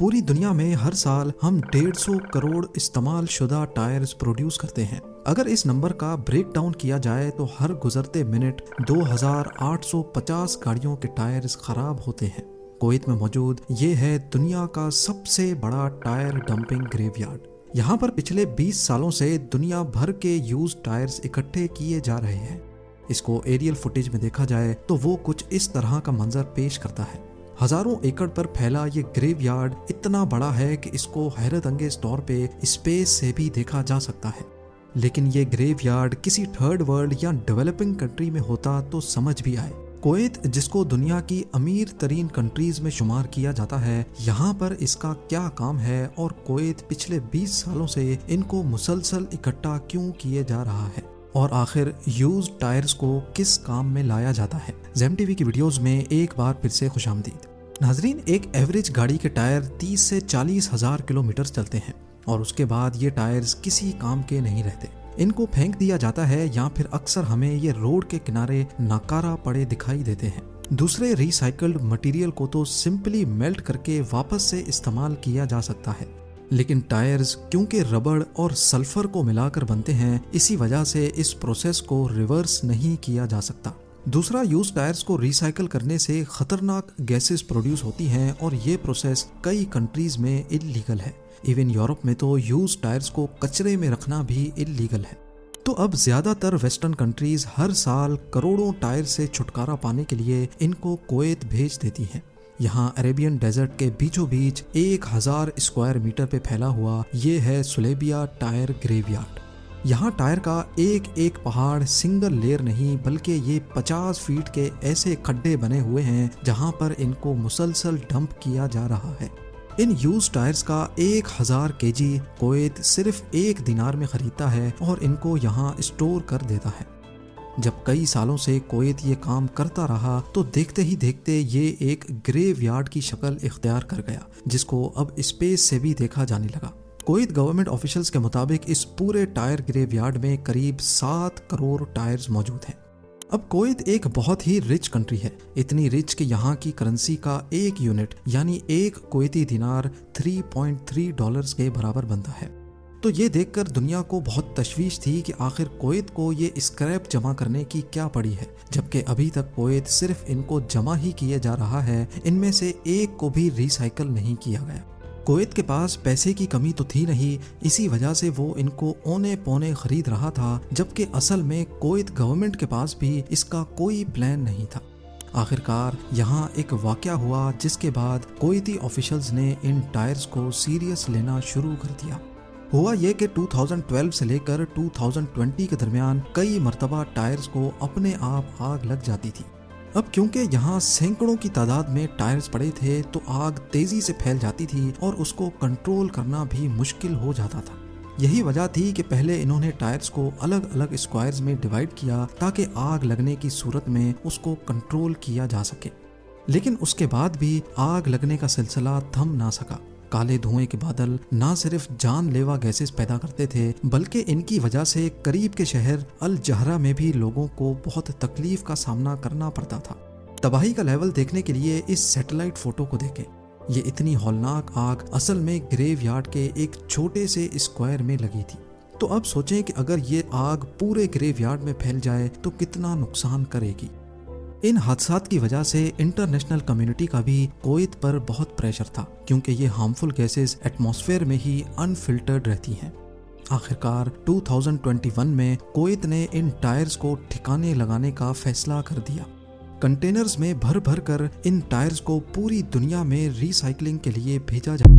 पूरी दुनिया में हर साल हम 150 करोड़ इस्तेमाल शुदा टायर्स प्रोड्यूस करते हैं। अगर इस नंबर का ब्रेक डाउन किया जाए तो हर गुजरते मिनट 2850 गाड़ियों के टायर्स खराब होते हैं। कुवैत में मौजूद ये है दुनिया का सबसे बड़ा टायर डंपिंग ग्रेवयार्ड। यहाँ पर पिछले 20 सालों से दुनिया भर के यूज टायर्स इकट्ठे किए जा रहे हैं। इसको एरियल फुटेज में देखा जाए तो वो कुछ इस तरह का मंजर पेश करता है। हजारों एकड़ पर फैला ये ग्रेवयार्ड इतना बड़ा है कि इसको हैरत अंगेज तौर पे स्पेस से भी देखा जा सकता है। लेकिन ये ग्रेवयार्ड किसी थर्ड वर्ल्ड या डेवलपिंग कंट्री में होता तो समझ भी आए। कुवैत, जिसको दुनिया की अमीर तरीन कंट्रीज में शुमार किया जाता है, यहाँ पर इसका क्या काम है और कुवैत पिछले 20 सालों से इनको मुसलसल इकट्ठा क्यों किए जा रहा है, और आखिर यूज टायर्स को किस काम में लाया जाता है। ज़ेम टीवी की वीडियोस में एक बार फिर से खुशामदीद। नाजरीन, एक एवरेज गाड़ी के टायर 30 से 40 हजार किलोमीटर चलते हैं और उसके बाद ये टायर्स किसी काम के नहीं रहते। इनको फेंक दिया जाता है या फिर अक्सर हमें ये रोड के किनारे नाकारा पड़े दिखाई देते हैं। दूसरे रिसाइकल्ड मटेरियल को तो सिंपली मेल्ट करके वापस से इस्तेमाल किया जा सकता है, लेकिन टायर्स क्योंकि रबड़ और सल्फर को मिलाकर बनते हैं, इसी वजह से इस प्रोसेस को रिवर्स नहीं किया जा सकता। दूसरा, यूज टायर्स को रिसाइकल करने से खतरनाक गैसेस प्रोड्यूस होती हैं और ये प्रोसेस कई कंट्रीज में इल्लीगल है। इवन यूरोप में तो यूज टायर्स को कचरे में रखना भी इल्लीगल है। तो अब ज्यादातर वेस्टर्न कंट्रीज हर साल करोड़ों टायर से छुटकारा पाने के लिए इनको कुवैत भेज देती हैं। यहाँ अरेबियन डेजर्ट के बीचों बीच 1000 स्क्वायर मीटर पे फैला हुआ ये है सुलेबिया टायर ग्रेवयार्ड। यहाँ टायर का एक एक पहाड़ सिंगल लेयर नहीं बल्कि ये 50 फीट के ऐसे खड्डे बने हुए हैं जहाँ पर इनको मुसलसल डंप किया जा रहा है। इन यूज टायर्स का 1000 केजी कुवैत सिर्फ 1 दिनार में खरीदता है और इनको यहाँ स्टोर कर देता है। जब कई सालों से कुवैत ये काम करता रहा तो देखते ही देखते ये एक ग्रेवयार्ड की शक्ल इख्तियार कर गया, जिसको अब स्पेस से भी देखा जाने लगा। कुवैत गवर्नमेंट ऑफिशियल्स के मुताबिक इस पूरे टायर ग्रेवयार्ड में करीब 7 करोड़ टायर्स मौजूद हैं। अब कुवैत एक बहुत ही रिच कंट्री है, इतनी रिच कि यहाँ की करेंसी का एक यूनिट यानी एक कुवैती दिनार 3.3 डॉलर्स के बराबर बनता है। तो ये देखकर दुनिया को बहुत तशवीश थी कि आखिर कुवैत को ये स्क्रैप जमा करने की क्या पड़ी है, जबकि अभी तक कुवैत सिर्फ इनको जमा ही किए जा रहा है, इनमें से एक को भी रिसाइकल नहीं किया गया। कुवैत के पास पैसे की कमी तो थी नहीं, इसी वजह से वो इनको औने पौने खरीद रहा था, जबकि असल में कुवैत गवर्नमेंट के पास भी इसका कोई प्लान नहीं था। आखिरकार यहाँ एक वाकया हुआ जिसके बाद कुवैती ऑफिशियल्स ने इन टायर्स को सीरियस लेना शुरू कर दिया। हुआ ये कि 2012 से लेकर 2020 के दरमियान कई मरतबा टायर्स को अपने आप आग लग जाती थी। अब क्योंकि यहाँ सैकड़ों की तादाद में टायर्स पड़े थे तो आग तेजी से फैल जाती थी और उसको कंट्रोल करना भी मुश्किल हो जाता था। यही वजह थी कि पहले इन्होंने टायर्स को अलग अलग स्क्वायर्स में डिवाइड किया ताकि आग लगने की सूरत में उसको कंट्रोल किया जा सके। लेकिन उसके बाद भी आग लगने का सिलसिला थम ना सका। काले धुएं के बादल ना सिर्फ जानलेवा गैसेस पैदा करते थे बल्कि इनकी वजह से करीब के शहर अल जहरा में भी लोगों को बहुत तकलीफ का सामना करना पड़ता था। तबाही का लेवल देखने के लिए इस सैटेलाइट फोटो को देखें। ये इतनी हौलनाक आग असल में ग्रेवयार्ड के एक छोटे से स्क्वायर में लगी थी। तो अब सोचें कि अगर ये आग पूरे ग्रेवयार्ड में फैल जाए तो कितना नुकसान करेगी। इन हादसात की वजह से इंटरनेशनल कम्युनिटी का भी कुवैत पर बहुत प्रेशर था, क्योंकि ये हार्मफुल गैसेस एटमॉस्फेयर में ही अनफिल्टर्ड रहती हैं। आखिरकार 2021 में कुवैत ने इन टायर्स को ठिकाने लगाने का फैसला कर दिया। कंटेनर्स में भर भर कर इन टायर्स को पूरी दुनिया में रिसाइकलिंग के लिए भेजा जा